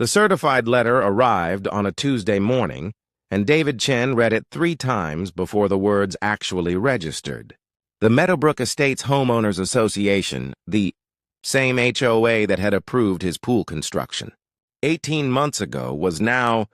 The certified letter arrived on a Tuesday morning, and David Chen read it 3 times before the words actually registered. The Meadowbrook Estates Homeowners Association, the same HOA that had approved his pool construction 18 months ago, was now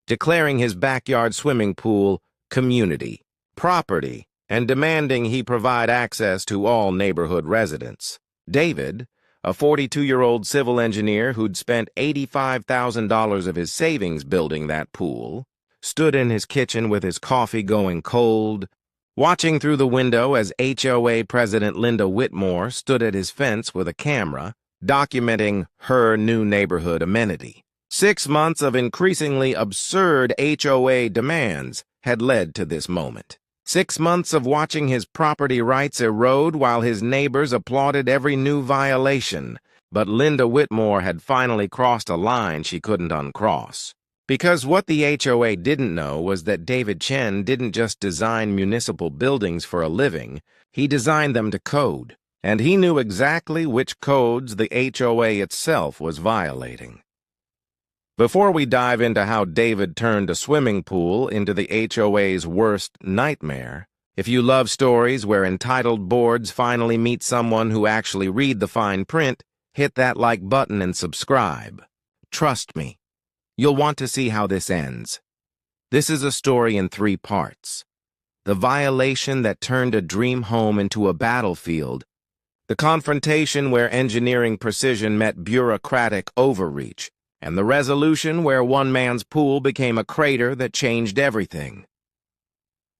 declaring his backyard swimming pool community property and demanding he provide access to all neighborhood residents. David, a 42-year-old civil engineer who'd spent $85,000 of his savings building that pool, stood in his kitchen with his coffee going cold, watching through the window as HOA President Linda Whitmore stood at his fence with a camera, documenting her new neighborhood amenity. 6 months of increasingly absurd HOA demands had led to this moment. 6 months of watching his property rights erode while his neighbors applauded every new violation. But Linda Whitmore had finally crossed a line she couldn't uncross. Because what the HOA didn't know was that David Chen didn't just design municipal buildings for a living, he designed them to code. And he knew exactly which codes the HOA itself was violating. Before we dive into how David turned a swimming pool into the HOA's worst nightmare, if you love stories where entitled boards finally meet someone who actually read the fine print, hit that like button and subscribe. Trust me, you'll want to see how this ends. This is a story in 3 parts. The violation that turned a dream home into a battlefield, the confrontation where engineering precision met bureaucratic overreach, and the resolution where one man's pool became a crater that changed everything.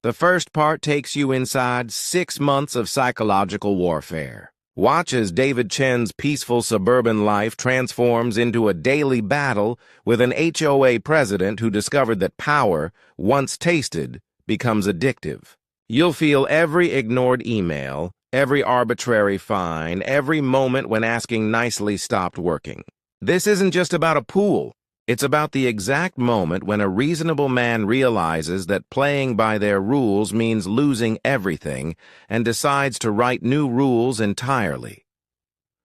The first part takes you inside 6 months of psychological warfare. Watch as David Chen's peaceful suburban life transforms into a daily battle with an HOA president who discovered that power, once tasted, becomes addictive. You'll feel every ignored email, every arbitrary fine, every moment when asking nicely stopped working. This isn't just about a pool. It's about the exact moment when a reasonable man realizes that playing by their rules means losing everything and decides to write new rules entirely.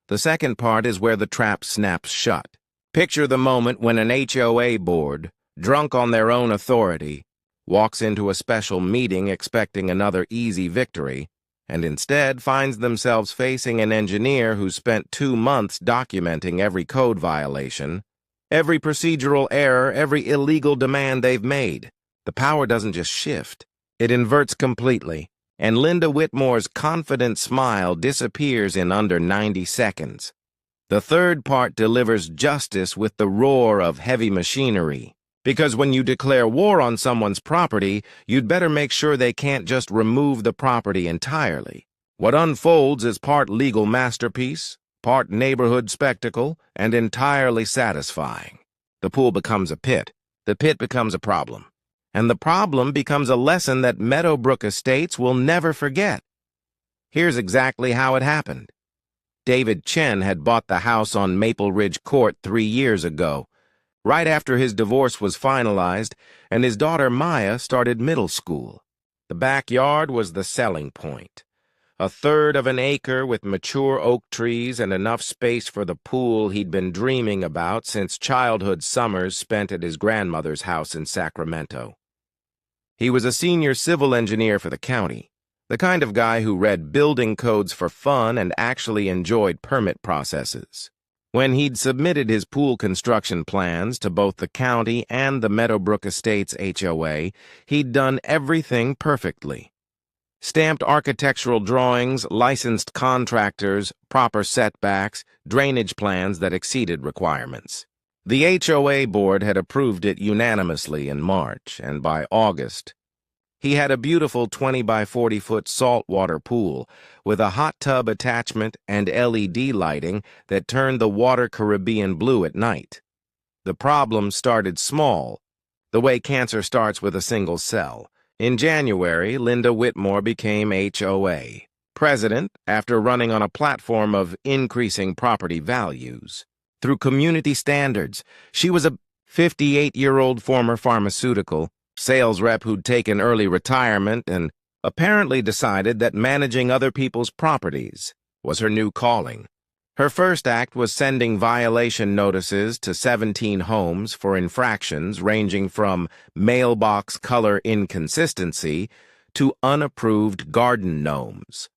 The second part is where the trap snaps shut. Picture the moment when an HOA board, drunk on their own authority, walks into a special meeting expecting another easy victory, and instead finds themselves facing an engineer who spent 2 months documenting every code violation, every procedural error, every illegal demand they've made. The power doesn't just shift, it inverts completely, and Linda Whitmore's confident smile disappears in under 90 seconds. The third part delivers justice with the roar of heavy machinery. Because when you declare war on someone's property, you'd better make sure they can't just remove the property entirely. What unfolds is part legal masterpiece, part neighborhood spectacle, and entirely satisfying. The pool becomes a pit. The pit becomes a problem. And the problem becomes a lesson that Meadowbrook Estates will never forget. Here's exactly how it happened. David Chen had bought the house on Maple Ridge Court 3 years ago, right after his divorce was finalized and his daughter Maya started middle school. The backyard was the selling point. 1/3 of an acre with mature oak trees and enough space for the pool he'd been dreaming about since childhood summers spent at his grandmother's house in Sacramento. He was a senior civil engineer for the county, the kind of guy who read building codes for fun and actually enjoyed permit processes. When he'd submitted his pool construction plans to both the county and the Meadowbrook Estates HOA, he'd done everything perfectly. Stamped architectural drawings, licensed contractors, proper setbacks, drainage plans that exceeded requirements. The HOA board had approved it unanimously in March, and by August, he had a beautiful 20 by 40-foot saltwater pool with a hot tub attachment and LED lighting that turned the water Caribbean blue at night. The problem started small, the way cancer starts with a single cell. In January, Linda Whitmore became HOA president after running on a platform of increasing property values. Through community standards, she was a 58-year-old former pharmaceutical sales rep who'd taken early retirement and apparently decided that managing other people's properties was her new calling. Her first act was sending violation notices to 17 homes for infractions ranging from mailbox color inconsistency to unapproved garden gnomes.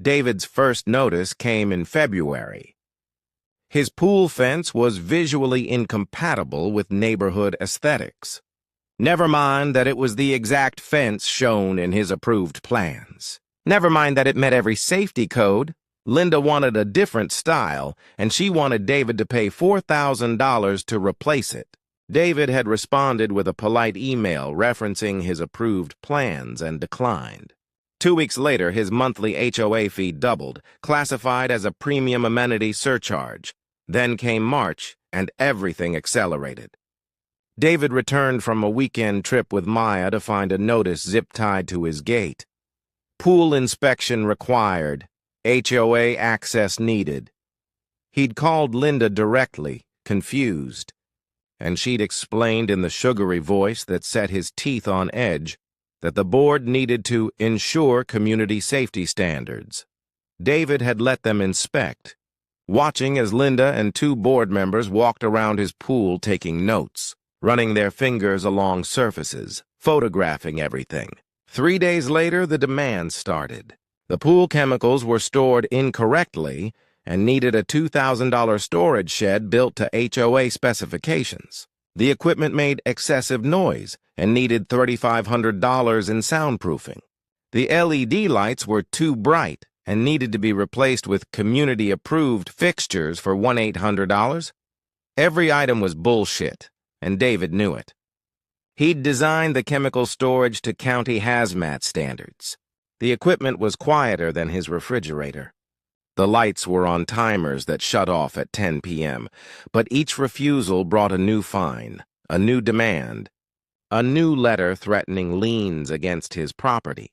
David's first notice came in February. His pool fence was visually incompatible with neighborhood aesthetics. Never mind that it was the exact fence shown in his approved plans. Never mind that it met every safety code. Linda wanted a different style, and she wanted David to pay $4,000 to replace it. David had responded with a polite email referencing his approved plans and declined. 2 weeks later, his monthly HOA fee doubled, classified as a premium amenity surcharge. Then came March, and everything accelerated. David returned from a weekend trip with Maya to find a notice zip-tied to his gate. Pool inspection required. HOA access needed. He'd called Linda directly, confused, and she'd explained in the sugary voice that set his teeth on edge that the board needed to ensure community safety standards. David had let them inspect, watching as Linda and 2 board members walked around his pool taking notes, running their fingers along surfaces, photographing everything. 3 days later, the demand started. The pool chemicals were stored incorrectly and needed a $2,000 storage shed built to HOA specifications. The equipment made excessive noise and needed $3,500 in soundproofing. The LED lights were too bright and needed to be replaced with community-approved fixtures for $1,800. Every item was bullshit, and David knew it. He'd designed the chemical storage to county hazmat standards. The equipment was quieter than his refrigerator. The lights were on timers that shut off at 10 p.m., but each refusal brought a new fine, a new demand, a new letter threatening liens against his property.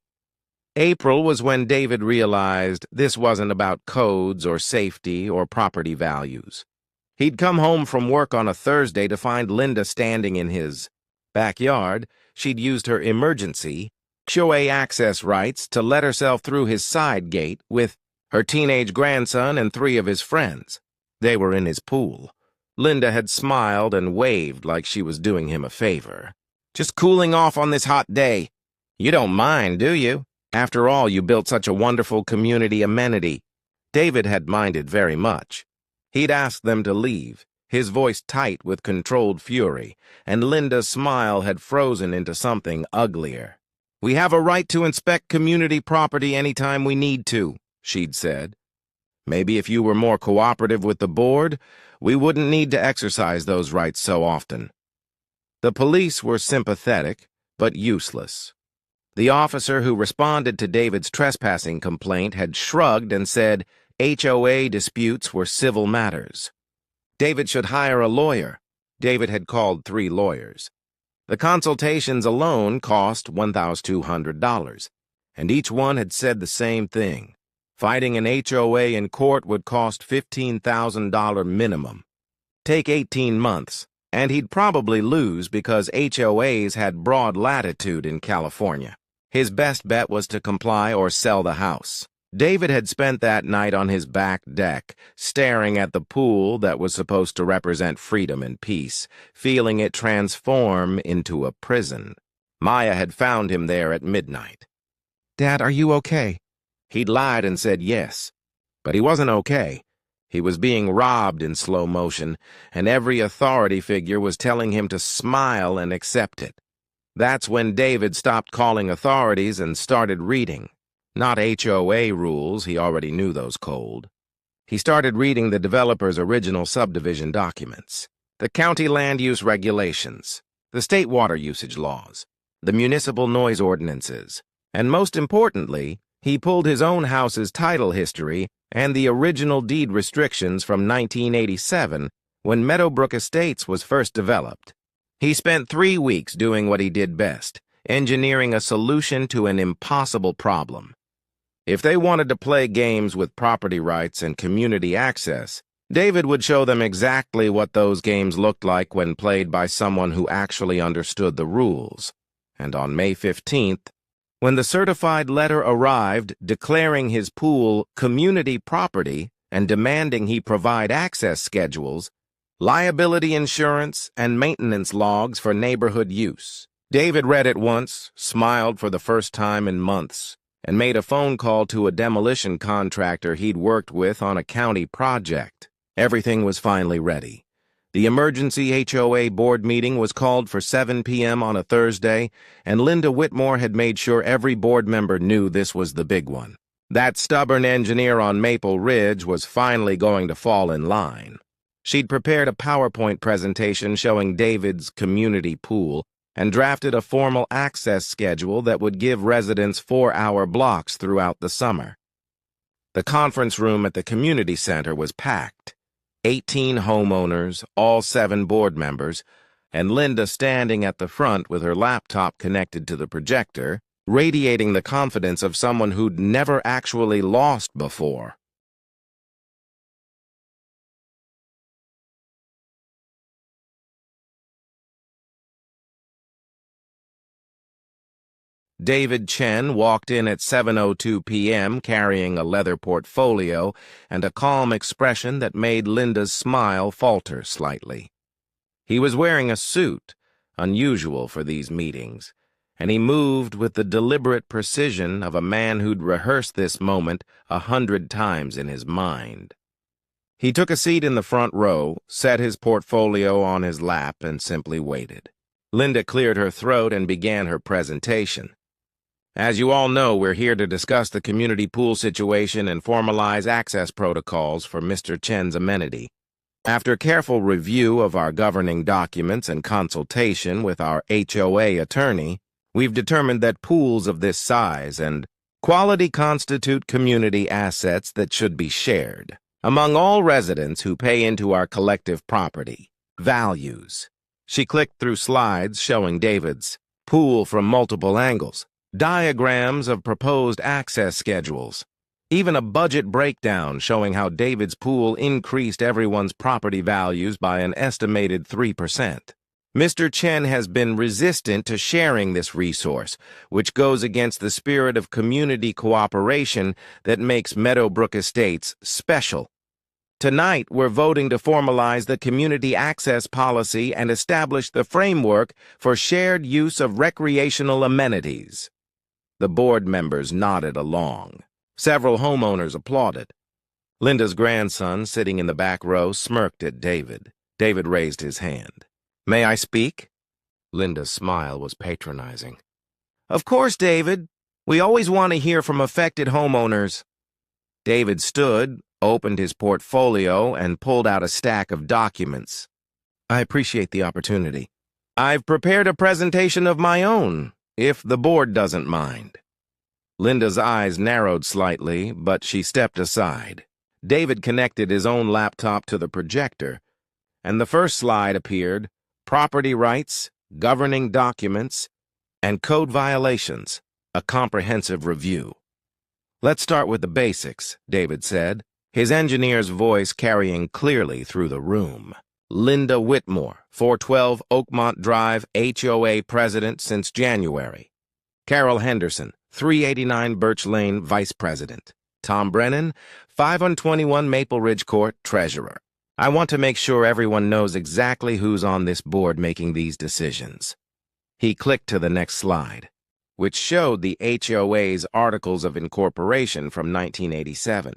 April was when David realized this wasn't about codes or safety or property values. He'd come home from work on a Thursday to find Linda standing in his backyard. She'd used her emergency HOA access rights to let herself through his side gate with her teenage grandson and 3 of his friends. They were in his pool. Linda had smiled and waved like she was doing him a favor. "Just cooling off on this hot day. You don't mind, do you? After all, you built such a wonderful community amenity." David had minded very much. He'd asked them to leave, his voice tight with controlled fury, and Linda's smile had frozen into something uglier. "We have a right to inspect community property anytime we need to," she'd said. "Maybe if you were more cooperative with the board, we wouldn't need to exercise those rights so often." The police were sympathetic, but useless. The officer who responded to David's trespassing complaint had shrugged and said HOA disputes were civil matters. David should hire a lawyer. David had called 3 lawyers. The consultations alone cost $1,200, and each one had said the same thing. Fighting an HOA in court would cost $15,000 minimum. Take 18 months, and he'd probably lose because HOAs had broad latitude in California. His best bet was to comply or sell the house. David had spent that night on his back deck, staring at the pool that was supposed to represent freedom and peace, feeling it transform into a prison. Maya had found him there at midnight. "Dad, are you okay?" He'd lied and said yes, but he wasn't okay. He was being robbed in slow motion, and every authority figure was telling him to smile and accept it. That's when David stopped calling authorities and started reading. Not HOA rules, he already knew those cold. He started reading the developer's original subdivision documents, the county land use regulations, the state water usage laws, the municipal noise ordinances, and most importantly, he pulled his own house's title history and the original deed restrictions from 1987 when Meadowbrook Estates was first developed. He spent 3 weeks doing what he did best, engineering a solution to an impossible problem. If they wanted to play games with property rights and community access, David would show them exactly what those games looked like when played by someone who actually understood the rules. And on May 15th, when the certified letter arrived declaring his pool community property, and demanding he provide access schedules, liability insurance, and maintenance logs for neighborhood use. David read it once, smiled for the first time in months, and made a phone call to a demolition contractor he'd worked with on a county project. Everything was finally ready. The emergency HOA board meeting was called for 7 p.m. on a Thursday, and Linda Whitmore had made sure every board member knew this was the big one. That stubborn engineer on Maple Ridge was finally going to fall in line. She'd prepared a PowerPoint presentation showing David's community pool and drafted a formal access schedule that would give residents 4-hour blocks throughout the summer. The conference room at the community center was packed. 18 homeowners, all 7 board members, and Linda standing at the front with her laptop connected to the projector, radiating the confidence of someone who'd never actually lost before. David Chen walked in at 7:02 p.m. carrying a leather portfolio and a calm expression that made Linda's smile falter slightly. He was wearing a suit, unusual for these meetings, and he moved with the deliberate precision of a man who'd rehearsed this moment 100 times in his mind. He took a seat in the front row, set his portfolio on his lap, and simply waited. Linda cleared her throat and began her presentation. As you all know, we're here to discuss the community pool situation and formalize access protocols for Mr. Chen's amenity. After careful review of our governing documents and consultation with our HOA attorney, we've determined that pools of this size and quality constitute community assets that should be shared among all residents who pay into our collective property. Values. She clicked through slides showing David's pool from multiple angles, diagrams of proposed access schedules, even a budget breakdown showing how David's pool increased everyone's property values by an estimated 3%. Mr. Chen has been resistant to sharing this resource, which goes against the spirit of community cooperation that makes Meadowbrook Estates special. Tonight, we're voting to formalize the community access policy and establish the framework for shared use of recreational amenities. The board members nodded along. Several homeowners applauded. Linda's grandson, sitting in the back row, smirked at David. David raised his hand. "May I speak?" Linda's smile was patronizing. "Of course, David. We always want to hear from affected homeowners." David stood, opened his portfolio, and pulled out a stack of documents. "I appreciate the opportunity. I've prepared a presentation of my own, if the board doesn't mind." Linda's eyes narrowed slightly, but she stepped aside. David connected his own laptop to the projector, and the first slide appeared: property rights, governing documents, and code violations, a comprehensive review. "Let's start with the basics," David said, his engineer's voice carrying clearly through the room. "Linda Whitmore, 412 Oakmont Drive, HOA President since January. Carol Henderson, 389 Birch Lane, Vice President. Tom Brennan, 521 Maple Ridge Court, Treasurer. I want to make sure everyone knows exactly who's on this board making these decisions." He clicked to the next slide, which showed the HOA's Articles of Incorporation from 1987.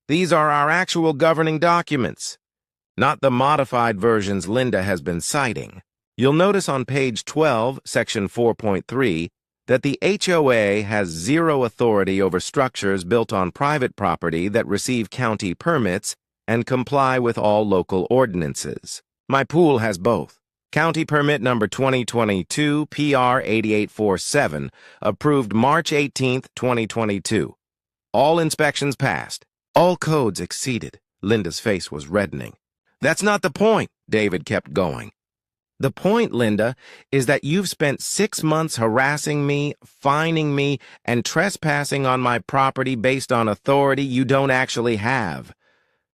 These are our actual governing documents, not the modified versions Linda has been citing. You'll notice on page 12, section 4.3, that the HOA has zero authority over structures built on private property that receive county permits and comply with all local ordinances. My pool has both. County Permit Number 2022 PR 8847, approved March 18, 2022. All inspections passed. All codes exceeded. Linda's face was reddening. "That's not the point," David kept going. "The point, Linda, is that you've spent 6 months harassing me, fining me, and trespassing on my property based on authority you don't actually have.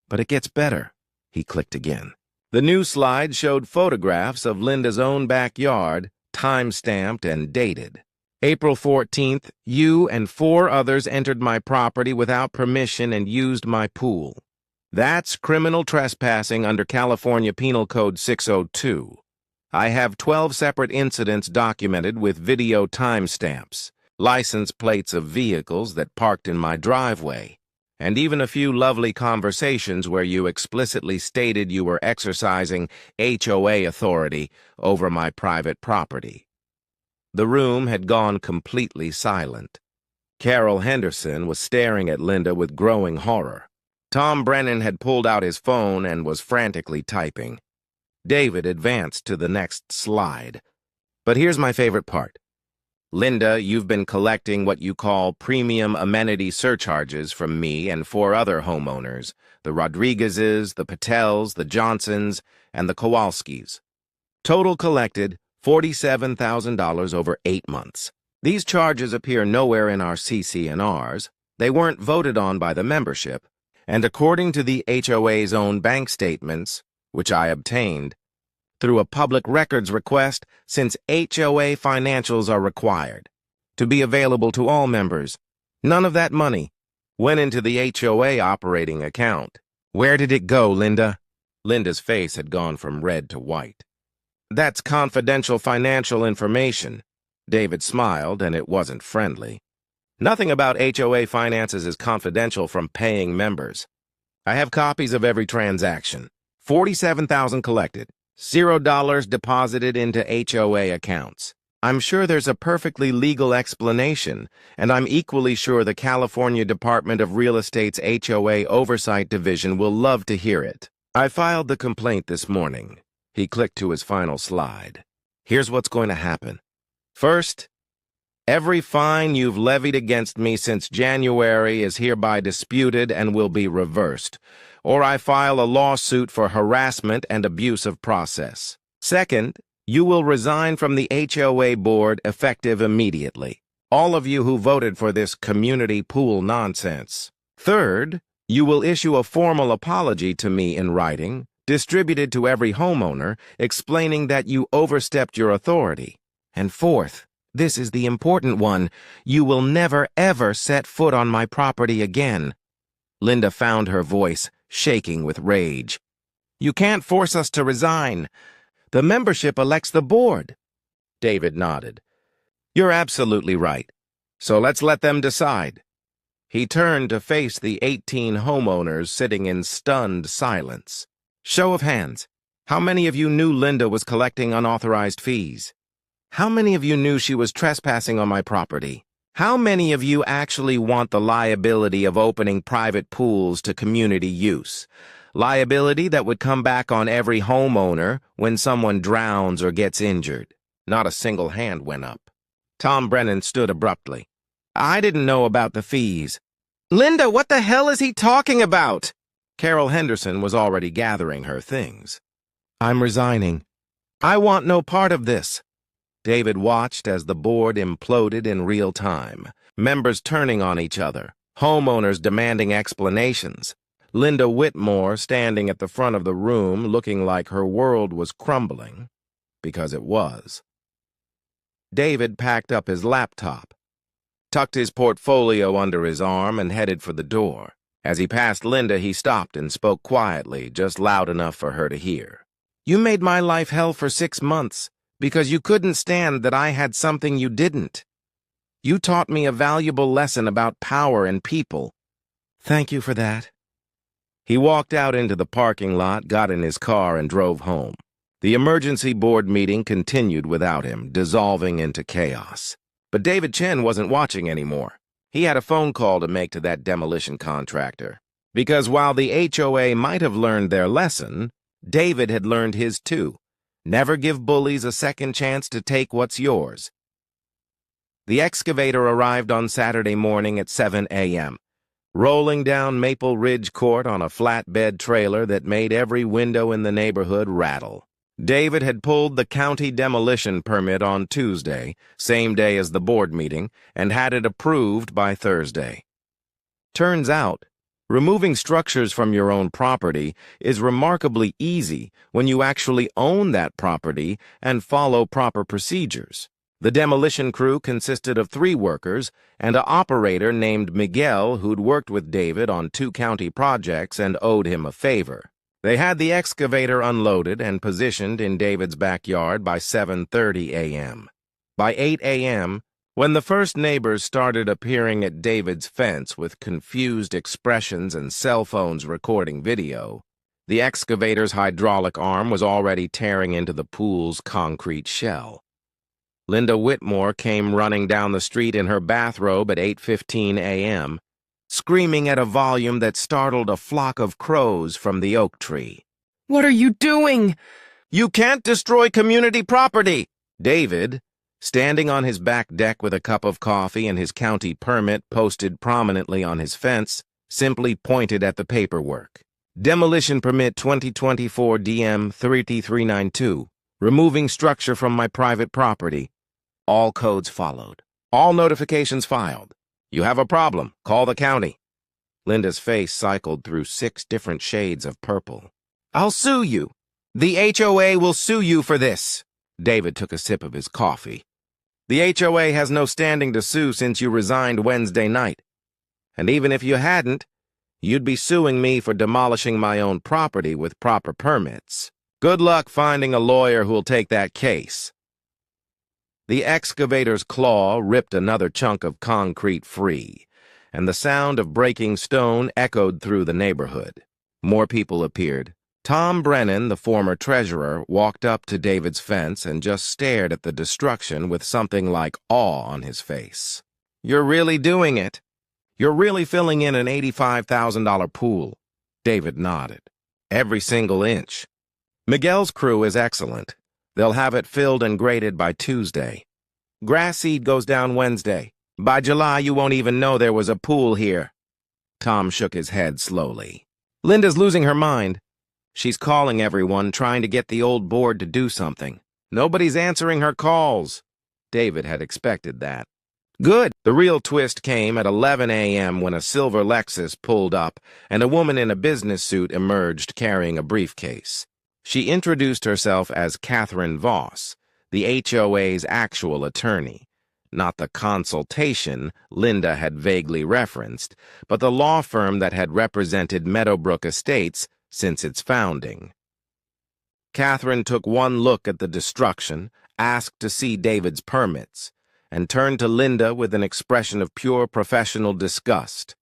But it gets better." He clicked again. The new slide showed photographs of Linda's own backyard, time-stamped and dated. April 14th, you and 4 others entered my property without permission and used my pool. That's criminal trespassing under California Penal Code 602. I have 12 separate incidents documented with video timestamps, license plates of vehicles that parked in my driveway, and even a few lovely conversations where you explicitly stated you were exercising HOA authority over my private property. The room had gone completely silent. Carol Henderson was staring at Linda with growing horror. Tom Brennan had pulled out his phone and was frantically typing. David advanced to the next slide. But here's my favorite part. Linda, you've been collecting what you call premium amenity surcharges from me and 4 other homeowners, the Rodriguezes, the Patels, the Johnsons, and the Kowalskis. Total collected, $47,000 over 8 months. These charges appear nowhere in our CC&Rs. They weren't voted on by the membership, and according to the HOA's own bank statements, which I obtained through a public records request, since HOA financials are required to be available to all members, none of that money went into the HOA operating account. Where did it go, Linda? Linda's face had gone from red to white. That's confidential financial information. David smiled, and it wasn't friendly. Nothing about HOA finances is confidential from paying members. I have copies of every transaction. $47,000 collected, $0 deposited into HOA accounts. I'm sure there's a perfectly legal explanation, and I'm equally sure the California Department of Real Estate's HOA Oversight Division will love to hear it. I filed the complaint this morning. He clicked to his final slide. Here's what's going to happen. First, every fine you've levied against me since January is hereby disputed and will be reversed, or I file a lawsuit for harassment and abuse of process. Second, you will resign from the HOA board effective immediately, all of you who voted for this community pool nonsense. Third, you will issue a formal apology to me in writing, distributed to every homeowner, explaining that you overstepped your authority. And fourth, this is the important one, you will never ever set foot on my property again. Linda found her voice shaking with rage. You can't force us to resign. The membership elects the board. David nodded. You're absolutely right. So let's let them decide. He turned to face the 18 homeowners sitting in stunned silence. Show of hands. How many of you knew Linda was collecting unauthorized fees? How many of you knew she was trespassing on my property? How many of you actually want the liability of opening private pools to community use? Liability that would come back on every homeowner when someone drowns or gets injured. Not a single hand went up. Tom Brennan stood abruptly. I didn't know about the fees. Linda, what the hell is he talking about? Carol Henderson was already gathering her things. I'm resigning. I want no part of this. David watched as the board imploded in real time, members turning on each other, homeowners demanding explanations, Linda Whitmore standing at the front of the room looking like her world was crumbling, because it was. David packed up his laptop, tucked his portfolio under his arm, and headed for the door. As he passed Linda, he stopped and spoke quietly, just loud enough for her to hear. You made my life hell for 6 months. Because you couldn't stand that I had something you didn't. You taught me a valuable lesson about power and people. Thank you for that. He walked out into the parking lot, got in his car, and drove home. The emergency board meeting continued without him, dissolving into chaos. But David Chen wasn't watching anymore. He had a phone call to make to that demolition contractor. Because while the HOA might have learned their lesson, David had learned his too. Never give bullies a second chance to take what's yours. The excavator arrived on Saturday morning at 7 a.m., rolling down Maple Ridge Court on a flatbed trailer that made every window in the neighborhood rattle. David had pulled the county demolition permit on Tuesday, same day as the board meeting, and had it approved by Thursday. Turns out, removing structures from your own property is remarkably easy when you actually own that property and follow proper procedures. The demolition crew consisted of 3 workers and an operator named Miguel who'd worked with David on 2 county projects and owed him a favor. They had the excavator unloaded and positioned in David's backyard by 7:30 a.m. By 8 a.m., when the first neighbors started appearing at David's fence with confused expressions and cell phones recording video, the excavator's hydraulic arm was already tearing into the pool's concrete shell. Linda Whitmore came running down the street in her bathrobe at 8:15 a.m., screaming at a volume that startled a flock of crows from the oak tree. "What are you doing? You can't destroy community property!" David, standing on his back deck with a cup of coffee and his county permit posted prominently on his fence, simply pointed at the paperwork. "Demolition permit 2024 DM 3392. Removing structure from my private property." All codes followed. All notifications filed. "You have a problem. Call the county." Linda's face cycled through 6 different shades of purple. "I'll sue you. The HOA will sue you for this." David took a sip of his coffee. "The HOA has no standing to sue since you resigned Wednesday night. And even if you hadn't, you'd be suing me for demolishing my own property with proper permits. Good luck finding a lawyer who'll take that case." The excavator's claw ripped another chunk of concrete free, and the sound of breaking stone echoed through the neighborhood. More people appeared. Tom Brennan, the former treasurer, walked up to David's fence and just stared at the destruction with something like awe on his face. "You're really doing it? You're really filling in an $85,000 pool?" David nodded. "Every single inch. Miguel's crew is excellent. They'll have it filled and graded by Tuesday. Grass seed goes down Wednesday. By July, you won't even know there was a pool here." Tom shook his head slowly. "Linda's losing her mind. She's calling everyone, trying to get the old board to do something. Nobody's answering her calls." David had expected that. "Good." The real twist came at 11 a.m. when a silver Lexus pulled up and a woman in a business suit emerged carrying a briefcase. She introduced herself as Catherine Voss, the HOA's actual attorney. Not the consultation Linda had vaguely referenced, but the law firm that had represented Meadowbrook Estates since its founding. Catherine took one look at the destruction, asked to see David's permits, and turned to Linda with an expression of pure professional disgust.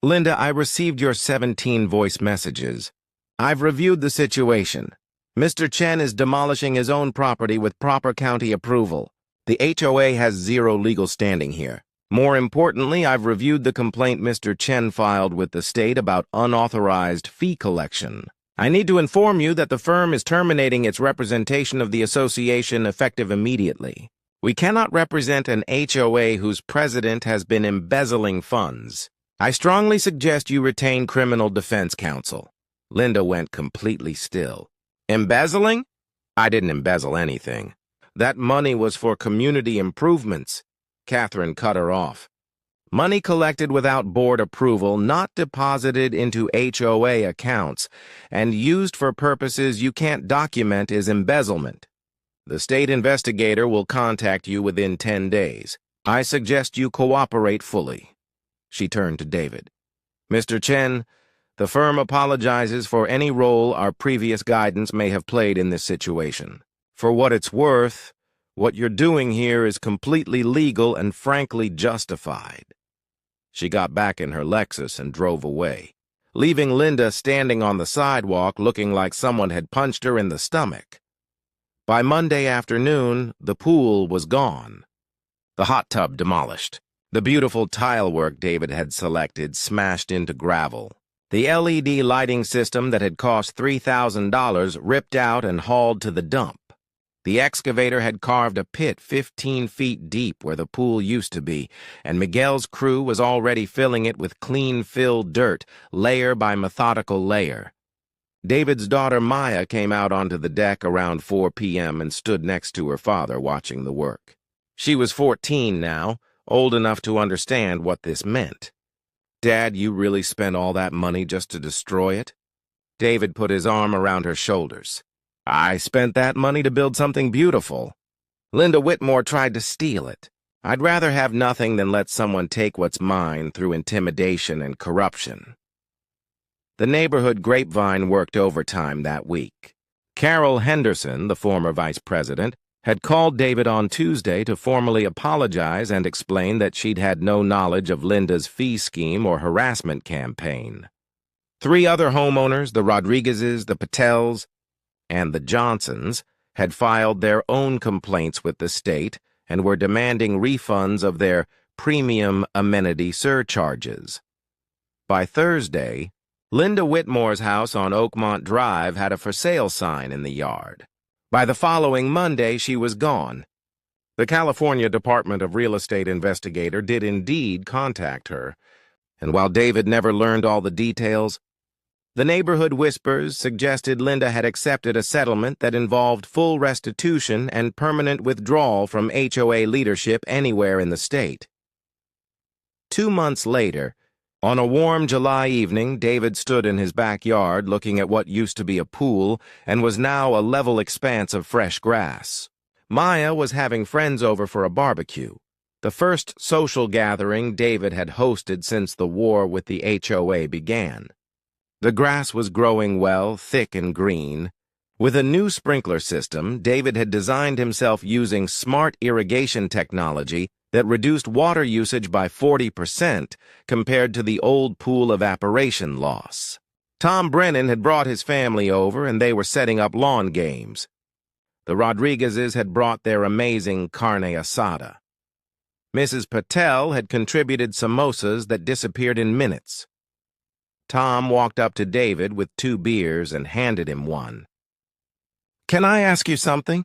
"Linda, I received your 17 voice messages. I've reviewed the situation. Mr. Chen is demolishing his own property with proper county approval. The HOA has 0 legal standing here. More importantly, I've reviewed the complaint Mr. Chen filed with the state about unauthorized fee collection. I need to inform you that the firm is terminating its representation of the association effective immediately. We cannot represent an HOA whose president has been embezzling funds. I strongly suggest you retain criminal defense counsel." Linda went completely still. "Embezzling? I didn't embezzle anything. That money was for community improvements." Catherine cut her off. "Money collected without board approval, not deposited into HOA accounts, and used for purposes you can't document is embezzlement. The state investigator will contact you within 10 days. I suggest you cooperate fully." She turned to David. "Mr. Chen, the firm apologizes for any role our previous guidance may have played in this situation. For what it's worth, what you're doing here is completely legal and frankly justified." She got back in her Lexus and drove away, leaving Linda standing on the sidewalk looking like someone had punched her in the stomach. By Monday afternoon, the pool was gone. The hot tub demolished. The beautiful tile work David had selected smashed into gravel. The LED lighting system that had cost $3,000 ripped out and hauled to the dump. The excavator had carved a pit 15 feet deep where the pool used to be, and Miguel's crew was already filling it with clean-filled dirt, layer by methodical layer. David's daughter Maya came out onto the deck around 4 p.m. and stood next to her father watching the work. She was 14 now, old enough to understand what this meant. "Dad, you really spent all that money just to destroy it?" David put his arm around her shoulders. "I spent that money to build something beautiful." Linda Whitmore tried to steal it. I'd rather have nothing than let someone take what's mine through intimidation and corruption. The neighborhood grapevine worked overtime that week. Carol Henderson, the former vice president, had called David on Tuesday to formally apologize and explain that she'd had no knowledge of Linda's fee scheme or harassment campaign. 3 other homeowners, the Rodriguezes, the Patels, and the Johnsons, had filed their own complaints with the state and were demanding refunds of their premium amenity surcharges. By Thursday, Linda Whitmore's house on Oakmont Drive had a for sale sign in the yard. By the following Monday, she was gone. The California Department of Real Estate investigator did indeed contact her, and while David never learned all the details, the neighborhood whispers suggested Linda had accepted a settlement that involved full restitution and permanent withdrawal from HOA leadership anywhere in the state. 2 months later, on a warm July evening, David stood in his backyard looking at what used to be a pool and was now a level expanse of fresh grass. Maya was having friends over for a barbecue, the first social gathering David had hosted since the war with the HOA began. The grass was growing well, thick and green. With a new sprinkler system, David had designed himself using smart irrigation technology that reduced water usage by 40% compared to the old pool evaporation loss. Tom Brennan had brought his family over, and they were setting up lawn games. The Rodriguezes had brought their amazing carne asada. Mrs. Patel had contributed samosas that disappeared in minutes. Tom walked up to David with 2 beers and handed him one. "Can I ask you something?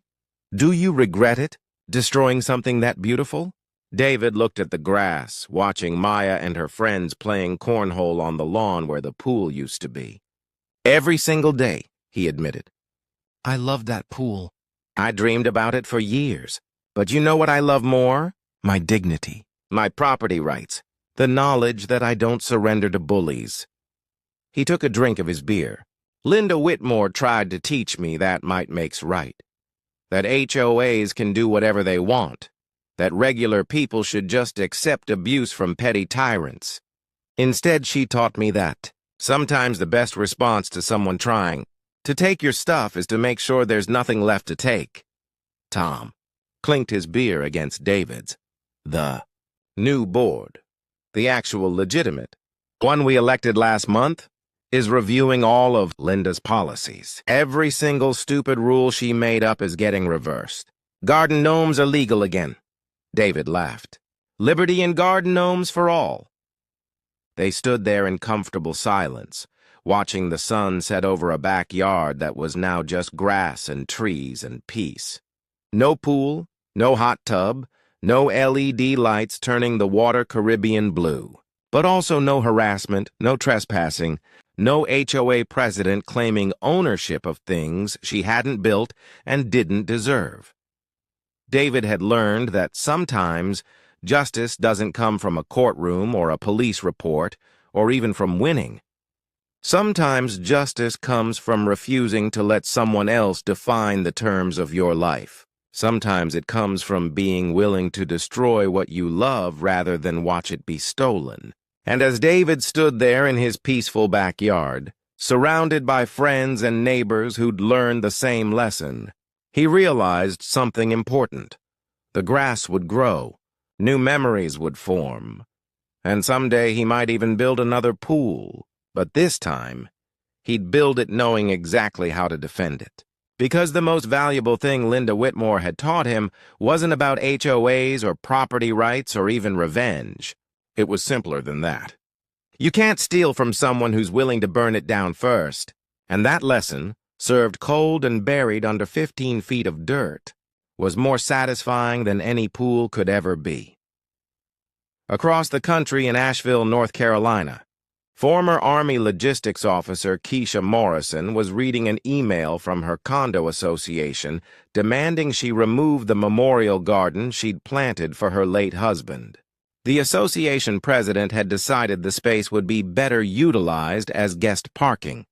Do you regret it, destroying something that beautiful?" David looked at the grass, watching Maya and her friends playing cornhole on the lawn where the pool used to be. "Every single day," he admitted. "I loved that pool. I dreamed about it for years. But you know what I love more? My dignity, my property rights, the knowledge that I don't surrender to bullies." He took a drink of his beer. "Linda Whitmore tried to teach me that might makes right. That HOAs can do whatever they want. That regular people should just accept abuse from petty tyrants. Instead, she taught me that sometimes the best response to someone trying to take your stuff is to make sure there's nothing left to take." Tom clinked his beer against David's. "The new board, the actual legitimate one we elected last month, is reviewing all of Linda's policies. Every single stupid rule she made up is getting reversed. Garden gnomes are legal again." David laughed. "Liberty and garden gnomes for all." They stood there in comfortable silence, watching the sun set over a backyard that was now just grass and trees and peace. No pool, no hot tub, no LED lights turning the water Caribbean blue. But also no harassment, no trespassing, no HOA president claiming ownership of things she hadn't built and didn't deserve. David had learned that sometimes justice doesn't come from a courtroom or a police report or even from winning. Sometimes justice comes from refusing to let someone else define the terms of your life. Sometimes it comes from being willing to destroy what you love rather than watch it be stolen. And as David stood there in his peaceful backyard, surrounded by friends and neighbors who'd learned the same lesson, he realized something important. The grass would grow, new memories would form, and someday he might even build another pool. But this time, he'd build it knowing exactly how to defend it. Because the most valuable thing Linda Whitmore had taught him wasn't about HOAs or property rights or even revenge. It was simpler than that. You can't steal from someone who's willing to burn it down first, and that lesson, served cold and buried under 15 feet of dirt, was more satisfying than any pool could ever be. Across the country in Asheville, North Carolina, former Army logistics officer Keisha Morrison was reading an email from her condo association demanding she remove the memorial garden she'd planted for her late husband. The association president had decided the space would be better utilized as guest parking.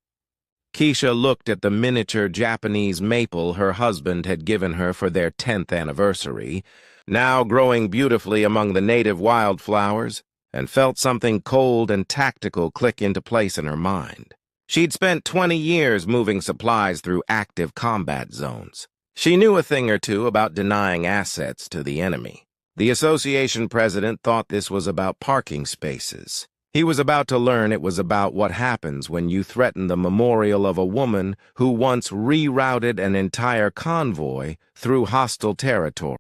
Keisha looked at the miniature Japanese maple her husband had given her for their 10th anniversary, now growing beautifully among the native wildflowers, and felt something cold and tactical click into place in her mind. She'd spent 20 years moving supplies through active combat zones. She knew a thing or two about denying assets to the enemy. The association president thought this was about parking spaces. He was about to learn it was about what happens when you threaten the memorial of a woman who once rerouted an entire convoy through hostile territory.